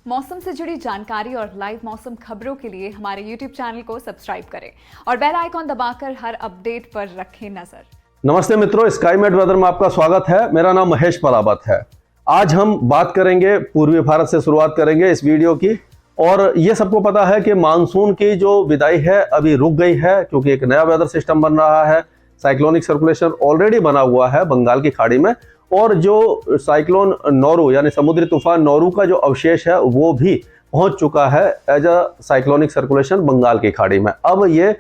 मौसम से जुड़ी जानकारी और लाइव मौसम खबरों के लिए हमारे YouTube चैनल को सब्सक्राइब करें और बेल आइकॉन दबाकर हर अपडेट पर रखें नजर। नमस्ते मित्रों, स्काईमेट वेदर में आपका स्वागत है। मेरा नाम महेश पलावत है। आज हम बात करेंगे, पूर्वी भारत से शुरुआत करेंगे इस वीडियो की। और ये सबको पता है कि मानसून की जो विदाई है अभी रुक गई है, क्योंकि एक नया वेदर सिस्टम बन रहा है। साइक्लोनिक सर्कुलेशन ऑलरेडी बना हुआ है बंगाल की खाड़ी में, और जो साइक्लोन नौरू यानी समुद्री तूफान नौरू का जो अवशेष है वो भी पहुंच चुका है as a cyclonic circulation Bengal की खाड़ी में। अब ये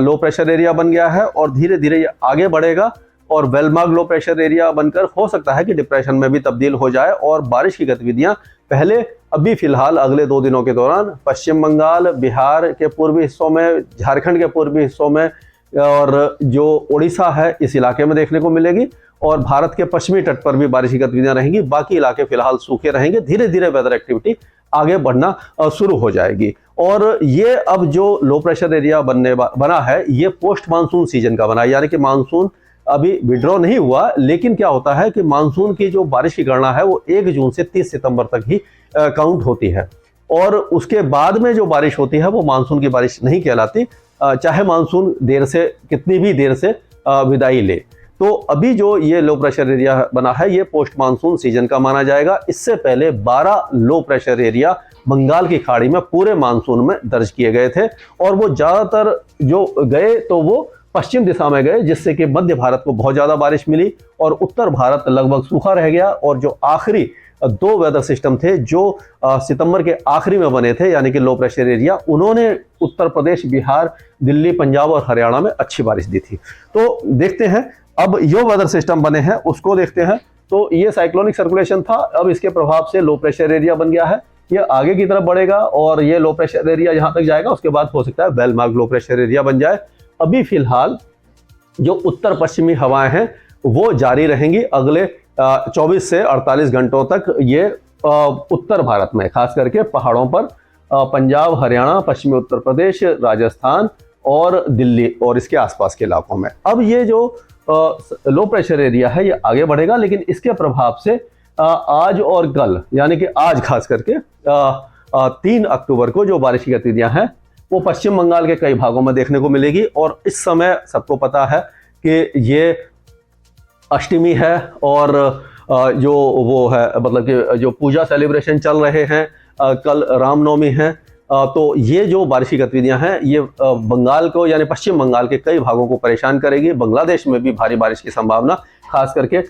लो प्रेशर एरिया बन गया है और धीरे धीरे ये आगे बढ़ेगा और वेलमार्क लो प्रेशर एरिया बनकर हो सकता है कि डिप्रेशन में भी तब्दील हो जाए। और बारिश की गतिविधियां पहले अभी फिलहाल अगले 2 दिनों के दौरान पश्चिम बंगाल, बिहार के पूर्वी हिस्सों में, झारखंड के पूर्वी हिस्सों में और जो उड़ीसा है इस इलाके में देखने को मिलेगी। और भारत के पश्चिमी तट पर भी बारिश की गतिविधियां रहेंगी। बाकी इलाके फिलहाल सूखे रहेंगे। धीरे धीरे वेदर एक्टिविटी आगे बढ़ना शुरू हो जाएगी। और ये अब जो लो प्रेशर एरिया बना है ये पोस्ट मानसून सीजन का बना है, यानी कि मानसून अभी विड्रॉ नहीं हुआ। लेकिन क्या होता है कि मानसून की जो बारिश की गणना है वो 1 जून से 30 सितंबर तक ही काउंट होती है। और उसके बाद में जो बारिश होती है वो मानसून की बारिश नहीं कहलाती, चाहे मानसून देर से, कितनी भी देर से विदाई ले। तो अभी जो ये लो प्रेशर एरिया बना है ये पोस्ट मानसून सीजन का माना जाएगा। इससे पहले 12 लो प्रेशर एरिया बंगाल की खाड़ी में पूरे मानसून में दर्ज किए गए थे, और वो ज्यादातर जो गए तो वो पश्चिम दिशा में गए, जिससे कि मध्य भारत को बहुत ज्यादा बारिश मिली और उत्तर भारत लगभग सूखा रह गया। और जो आखिरी 2 वेदर सिस्टम थे जो सितंबर के आखिरी में बने थे, यानी कि लो प्रेशर एरिया, उन्होंने उत्तर प्रदेश, बिहार, दिल्ली, पंजाब और हरियाणा में अच्छी बारिश दी थी। तो देखते हैं अब जो वेदर सिस्टम बने हैं उसको देखते हैं। तो ये साइक्लोनिक सर्कुलेशन था, अब इसके प्रभाव से लो प्रेशर एरिया बन गया है। ये आगे की तरफ बढ़ेगा और ये लो प्रेशर एरिया जहां तक जाएगा उसके बाद हो सकता है वेलमार्क लो प्रेशर एरिया बन जाए। अभी फिलहाल जो उत्तर पश्चिमी हवाएं हैं वो जारी रहेंगी अगले 24 से 48 घंटों तक। ये उत्तर भारत में, खास करके पहाड़ों पर, पंजाब, हरियाणा, पश्चिमी उत्तर प्रदेश, राजस्थान और दिल्ली और इसके आसपास के इलाकों में। अब ये जो लो प्रेशर एरिया है ये आगे बढ़ेगा, लेकिन इसके प्रभाव से आज और कल, यानी कि आज खास करके 3 अक्टूबर को जो बारिश की गतिविधियां हैं वो पश्चिम बंगाल के कई भागों में देखने को मिलेगी। और इस समय सबको पता है कि ये अष्टमी है और जो वो है, मतलब कि जो पूजा सेलिब्रेशन चल रहे हैं, कल रामनवमी है। तो ये जो बारिश की गतिविधियां हैं ये बंगाल को, यानी पश्चिम बंगाल के कई भागों को परेशान करेगी। बांग्लादेश में भी भारी बारिश की संभावना खास करके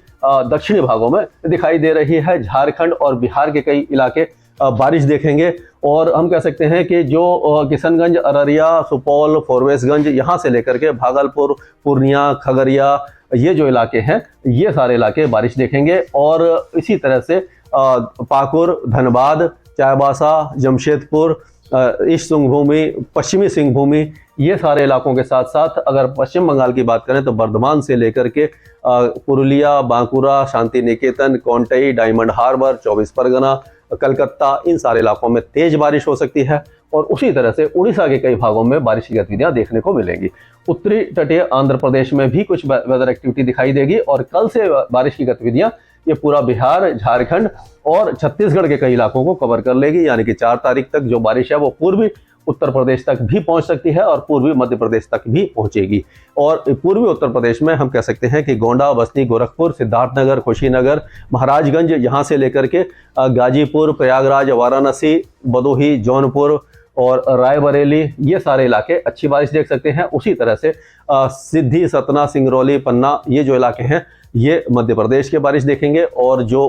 दक्षिणी भागों में दिखाई दे रही है। झारखंड और बिहार के कई इलाके बारिश देखेंगे। और हम कह सकते हैं कि जो किशनगंज, अररिया, सुपौल, फॉरबिसगंज, यहाँ से लेकर के भागलपुर, पूर्णिया, खगड़िया, ये जो इलाके हैं ये सारे इलाके बारिश देखेंगे। और इसी तरह से पाकुर, धनबाद, चाईबासा, जमशेदपुर, ईस्ट सिंहभूमि, पश्चिमी सिंहभूमि, ये सारे इलाकों के साथ साथ अगर पश्चिम बंगाल की बात करें तो बर्धमान से लेकर के पुरुलिया, बांकुरा, शांति निकेतन, कोंटई, डायमंड हार्बर, 24 परगना, कलकत्ता, इन सारे इलाकों में तेज बारिश हो सकती है। और उसी तरह से उड़ीसा के कई भागों में बारिश की गतिविधियां देखने को मिलेंगी। उत्तरी तटीय आंध्र प्रदेश में भी कुछ वेदर एक्टिविटी दिखाई देगी। और कल से बारिश की गतिविधियां ये पूरा बिहार, झारखंड और छत्तीसगढ़ के कई इलाकों को कवर कर लेगी, यानी कि 4 तारीख तक जो बारिश है वो पूर्वी उत्तर प्रदेश तक भी पहुंच सकती है और पूर्वी मध्य प्रदेश तक भी पहुंचेगी। और पूर्वी उत्तर प्रदेश में हम कह सकते हैं कि गोंडा, बस्ती, गोरखपुर, सिद्धार्थनगर, कुशीनगर, महाराजगंज, यहाँ से लेकर के गाजीपुर, प्रयागराज, वाराणसी, भदोही, जौनपुर और रायबरेली, ये सारे इलाके अच्छी बारिश देख सकते हैं। उसी तरह से सिद्धि, सतना, सिंगरौली, पन्ना, ये जो इलाके हैं ये मध्य प्रदेश के बारिश देखेंगे। और जो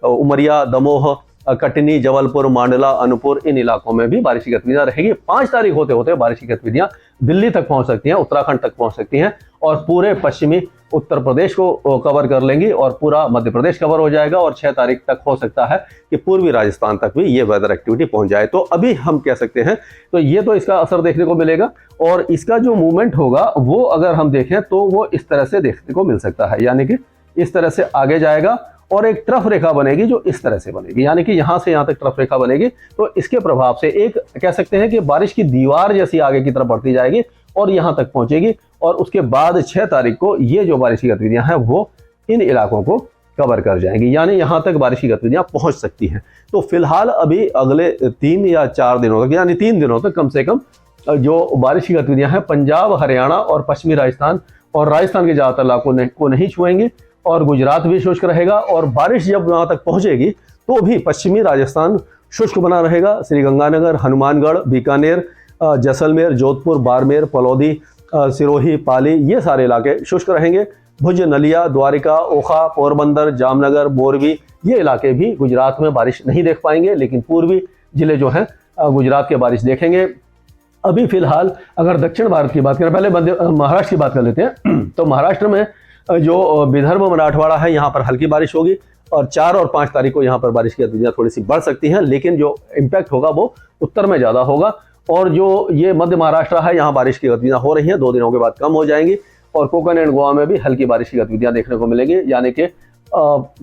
उमरिया, दमोह, कटनी, जबलपुर, मांडला, अनूपपुर, इन इलाकों में भी बारिश की गतिविधियां रहेगी। 5 तारीख होते होते बारिश की गतिविधियां दिल्ली तक पहुंच सकती हैं, उत्तराखंड तक पहुंच सकती हैं और पूरे पश्चिमी उत्तर प्रदेश को कवर कर लेंगी और पूरा मध्य प्रदेश कवर हो जाएगा। और 6 तारीख तक हो सकता है कि पूर्वी राजस्थान तक भी ये वेदर एक्टिविटी पहुंच जाए। तो अभी हम कह सकते हैं तो ये तो इसका असर देखने को मिलेगा। और इसका जो मूवमेंट होगा वो अगर हम देखें तो वो इस तरह से देखने को मिल सकता है, यानी कि इस तरह से आगे जाएगा और एक ट्रफ रेखा बनेगी जो इस तरह से बनेगी, यानी कि यहां से यहां तक ट्रफ रेखा बनेगी। तो इसके प्रभाव से एक कह सकते हैं कि बारिश की दीवार जैसी आगे की तरफ बढ़ती जाएगी और यहां तक पहुंचेगी। और उसके बाद 6 तारीख को ये जो बारिश की गतिविधियां हैं वो इन इलाकों को कवर कर जाएंगी, यानी यहाँ तक बारिश की गतिविधियां पहुंच सकती हैं। तो फिलहाल अभी अगले 3 या 4 दिनों तक, यानी 3 दिनों तक कम से कम जो बारिश की गतिविधियां हैं पंजाब, हरियाणा और पश्चिमी राजस्थान और राजस्थान के ज़्यादातर इलाकों को नहीं छुएंगे, और गुजरात भी शुष्क रहेगा। और बारिश जब वहाँ तक पहुँचेगी तो भी पश्चिमी राजस्थान शुष्क बना रहेगा। श्रीगंगानगर, हनुमानगढ़, बीकानेर, जैसलमेर, जोधपुर, बाड़मेर, पलौदी, सिरोही, पाली, ये सारे इलाके शुष्क रहेंगे। भुज, नलिया, द्वारिका, ओखा, पोरबंदर, जामनगर, मोरबी, ये इलाके भी गुजरात में बारिश नहीं देख पाएंगे, लेकिन पूर्वी जिले जो हैं गुजरात के बारिश देखेंगे। अभी फिलहाल अगर दक्षिण भारत की बात करें, पहले महाराष्ट्र की बात कर लेते हैं। तो महाराष्ट्र में जो विदर्भ, मराठवाड़ा है, यहाँ पर हल्की बारिश होगी और 4 और 5 तारीख को यहाँ पर बारिश की गतिविधियाँ थोड़ी सी बढ़ सकती हैं, लेकिन जो इम्पैक्ट होगा वो उत्तर में ज़्यादा होगा। और जो ये मध्य महाराष्ट्र है, यहाँ बारिश की गतिविधियाँ हो रही हैं, 2 दिनों के बाद कम हो जाएंगी। और कोकण एंड गोवा में भी हल्की बारिश की गतिविधियाँ देखने को मिलेंगी, यानी कि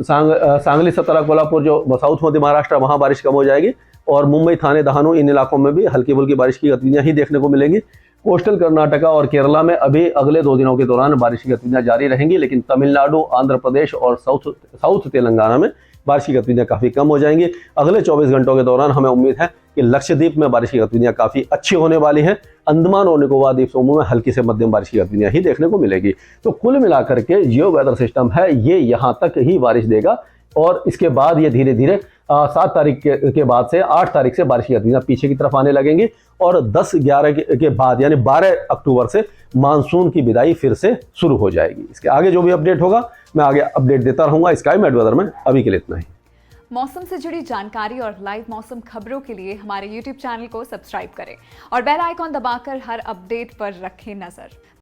सांगली, सतारा, कोल्हापुर, जो साउथ मध्य महाराष्ट्र, वहाँ बारिश कम हो जाएगी। और मुंबई, थाने, दहानू, इन इलाकों में भी हल्की फुल्की बारिश की गतिविधियाँ ही देखने को मिलेंगी। कोस्टल कर्नाटका और केरला में अभी अगले 2 दिनों के दौरान बारिश की गतिविधियां जारी रहेंगी, लेकिन तमिलनाडु, आंध्र प्रदेश और साउथ तेलंगाना में बारिश की गतिविधियां काफ़ी कम हो जाएंगी। अगले 24 घंटों के दौरान हमें उम्मीद है कि लक्षद्वीप में बारिश की गतिविधियां काफ़ी अच्छी होने वाली हैं। अंडमान और निकोबार द्वीप समूह में हल्की से मध्यम बारिश की गतिविधियां ही देखने को मिलेगी। तो कुल मिलाकर के जियो वेदर सिस्टम है ये यहाँ तक ही बारिश देगा, और इसके बाद ये धीरे धीरे 7 तारीख के बाद से 8 तारीख से बारिश की गतिविधियां पीछे की तरफ आने लगेंगी। और 10-11 के बाद यानी 12 अक्टूबर से मानसून की विदाई फिर से शुरू हो जाएगी। इसके आगे जो भी अपडेट होगा मैं आगे अपडेट देता रहूंगा स्काई मेट वेदर में। अभी के लिए इतना ही। मौसम से जुड़ी जानकारी और लाइव मौसम खबरों के लिए हमारे YouTube चैनल को सब्सक्राइब करें और बेल आइकॉन दबाकर हर अपडेट पर रखें नजर।